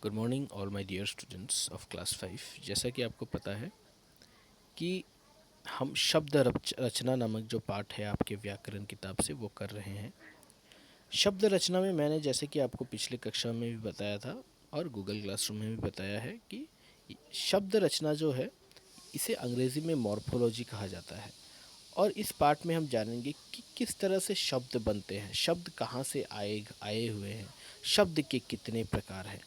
Good morning all my dear students of class 5। जैसा कि आपको पता है कि हम शब्द रचना नामक जो पाठ है आपके व्याकरण किताब से वो कर रहे हैं। शब्द रचना में मैंने जैसे कि आपको पिछले कक्षा में भी बताया था और गूगल क्लासरूम में भी बताया है कि शब्द रचना जो है इसे अंग्रेज़ी में मॉर्फोलॉजी कहा जाता है। और इस पाठ में हम जानेंगे कि किस तरह से शब्द बनते हैं, शब्द कहाँ से आए हुए हैं, शब्द के कितने प्रकार हैं।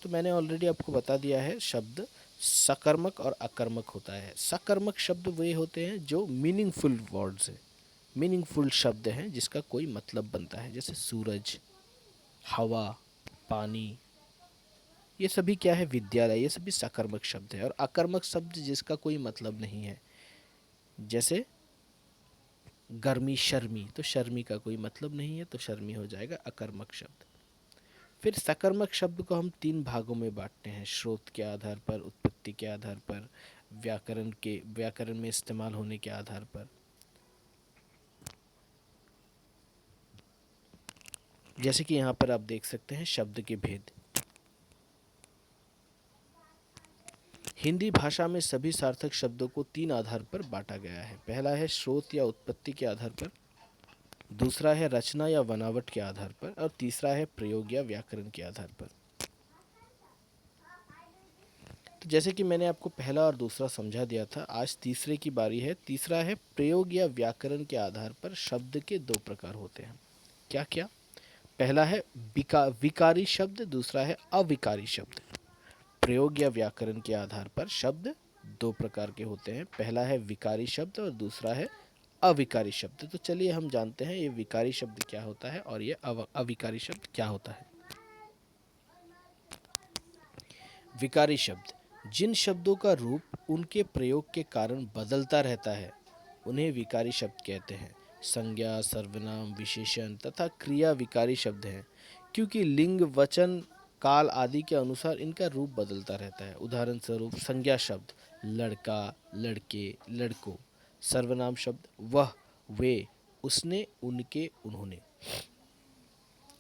तो मैंने ऑलरेडी आपको बता दिया है, शब्द सकर्मक और अकर्मक होता है। सकर्मक शब्द वे होते हैं जो मीनिंगफुल वर्ड्स हैं, मीनिंगफुल शब्द हैं जिसका कोई मतलब बनता है, जैसे सूरज, हवा, पानी। ये सभी क्या है? विद्यालय। ये सभी सकर्मक शब्द है। और अकर्मक शब्द जिसका कोई मतलब नहीं है, जैसे गर्मी, शर्मी। तो शर्मी का कोई मतलब नहीं है, तो शर्मी हो जाएगा अकर्मक शब्द। फिर सकर्मक शब्द को हम 3 भागों में बांटते हैं, स्रोत के आधार पर, उत्पत्ति के आधार पर, व्याकरण में इस्तेमाल होने के आधार पर। जैसे कि यहाँ पर आप देख सकते हैं शब्द के भेद। हिंदी भाषा में सभी सार्थक शब्दों को 3 आधार पर बांटा गया है। पहला है स्रोत या उत्पत्ति के आधार पर, दूसरा है रचना या बनावट के आधार पर, और तीसरा है प्रयोग या व्याकरण के आधार पर। तो जैसे कि मैंने आपको पहला और दूसरा समझा दिया था, आज तीसरे की बारी है। तीसरा है प्रयोग या व्याकरण के आधार पर शब्द के 2 प्रकार होते हैं। क्या क्या? पहला है विकारी शब्द, दूसरा है अविकारी शब्द। प्रयोग या व्याकरण के आधार पर शब्द 2 प्रकार के होते हैं। पहला है विकारी शब्द और दूसरा है अविकारी शब्द। तो चलिए हम जानते हैं ये विकारी शब्द क्या होता है और ये अविकारी शब्द क्या होता है। विकारी शब्द जिन शब्दों का रूप उनके प्रयोग के कारण बदलता रहता है उन्हें विकारी शब्द कहते हैं। संज्ञा, सर्वनाम, विशेषण तथा क्रिया विकारी शब्द हैं, क्योंकि लिंग, वचन, काल आदि के अनुसार इनका रूप बदलता रहता है। उदाहरण स्वरूप संज्ञा शब्द लड़का, लड़के, लड़कों। सर्वनाम शब्द वह, वे, उसने, उनके, उन्होंने।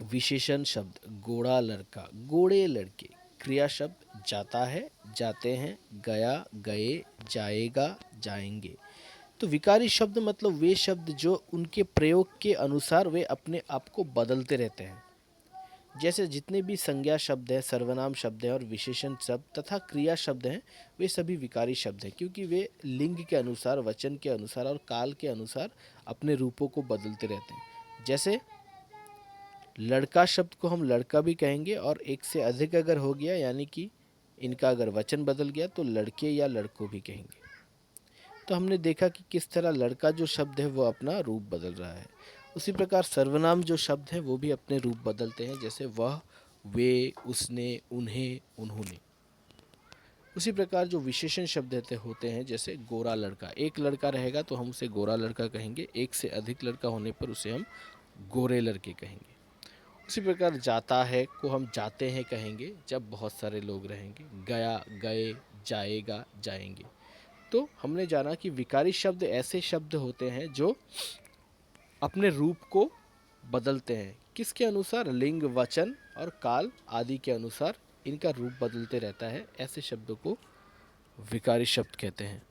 विशेषण शब्द गोड़ा, लड़का, गोड़े, लड़के। क्रिया शब्द जाता है, जाते हैं, गया, गए, जाएगा, जाएंगे। तो विकारी शब्द मतलब वे शब्द जो उनके प्रयोग के अनुसार वे अपने आप को बदलते रहते हैं। जैसे जितने भी संज्ञा शब्द हैं, सर्वनाम शब्द हैं और विशेषण शब्द तथा क्रिया शब्द हैं, वे सभी विकारी शब्द हैं, क्योंकि वे लिंग के अनुसार, वचन के अनुसार और काल के अनुसार अपने रूपों को बदलते रहते हैं। जैसे लड़का शब्द को हम लड़का भी कहेंगे, और एक से अधिक अगर हो गया, यानी कि इनका अगर वचन बदल गया, तो लड़के या लड़कों भी कहेंगे। तो हमने देखा कि किस तरह लड़का जो शब्द है वो अपना रूप बदल रहा है। उसी प्रकार सर्वनाम जो शब्द हैं वो भी अपने रूप बदलते हैं, जैसे वह, वे, उसने, उन्हें, उन्होंने। उसी प्रकार जो विशेषण शब्द होते हैं, जैसे गोरा लड़का, एक लड़का रहेगा तो हम उसे गोरा लड़का कहेंगे, एक से अधिक लड़का होने पर उसे हम गोरे लड़के कहेंगे। उसी प्रकार जाता है को हम जाते हैं कहेंगे जब बहुत सारे लोग रहेंगे। गया, गए, जाएगा, जाएंगे। तो हमने जाना कि विकारी शब्द ऐसे शब्द होते हैं जो अपने रूप को बदलते हैं। किसके अनुसार? लिंग, वचन और काल आदि के अनुसार इनका रूप बदलते रहता है। ऐसे शब्दों को विकारी शब्द कहते हैं।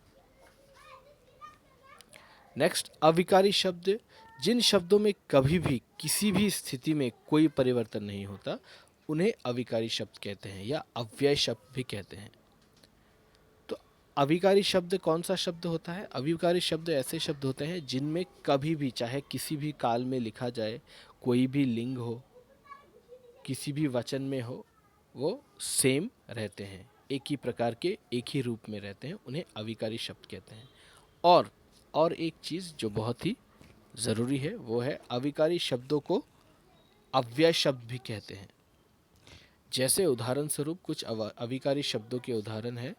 नेक्स्ट, अविकारी शब्द जिन शब्दों में कभी भी किसी भी स्थिति में कोई परिवर्तन नहीं होता उन्हें अविकारी शब्द कहते हैं, या अव्यय शब्द भी कहते हैं। तो अविकारी शब्द कौन सा शब्द होता है? अविकारी शब्द ऐसे शब्द होते हैं जिनमें कभी भी, चाहे किसी भी काल में लिखा जाए, कोई भी लिंग हो, किसी भी वचन में हो, वो सेम रहते हैं, एक ही प्रकार के, एक ही रूप में रहते हैं, उन्हें अविकारी शब्द कहते हैं। और एक चीज़ जो बहुत ही ज़रूरी है वो है अविकारी शब्दों को अव्यय शब्द भी कहते हैं। जैसे उदाहरण स्वरूप कुछ अविकारी शब्दों के उदाहरण हैं,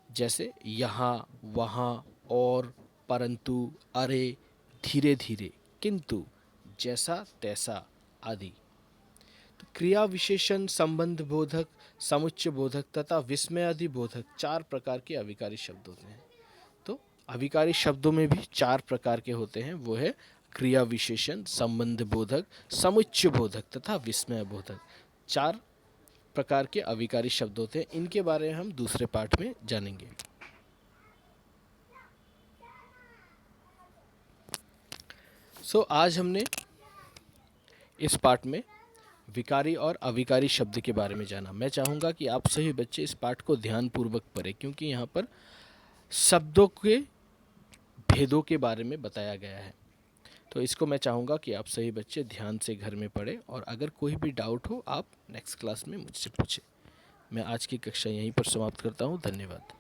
जैसे यहाँ, वहाँ, और, परंतु, अरे, धीरे धीरे, किंतु, जैसा तैसा आदि। तो क्रिया विशेषण, संबंध बोधक, समुच्चय बोधक तथा विस्मयादि बोधक 4 प्रकार के अविकारी शब्द होते हैं। तो अविकारी शब्दों में भी 4 प्रकार के होते हैं, वो है क्रिया विशेषण, संबंध बोधक, समुच्चय बोधक तथा विस्मय बोधक। 4 प्रकार के अविकारी शब्द होते हैं, इनके बारे में हम दूसरे पाठ में जानेंगे। आज हमने इस पाठ में विकारी और अविकारी शब्द के बारे में जाना। मैं चाहूँगा कि आप सभी बच्चे इस पाठ को ध्यानपूर्वक पढ़ें, क्योंकि यहाँ पर शब्दों के भेदों के बारे में बताया गया है। तो इसको मैं चाहूँगा कि आप सभी बच्चे ध्यान से घर में पढ़ें, और अगर कोई भी डाउट हो आप नेक्स्ट क्लास में मुझसे पूछें। मैं आज की कक्षा यहीं पर समाप्त करता हूँ। धन्यवाद।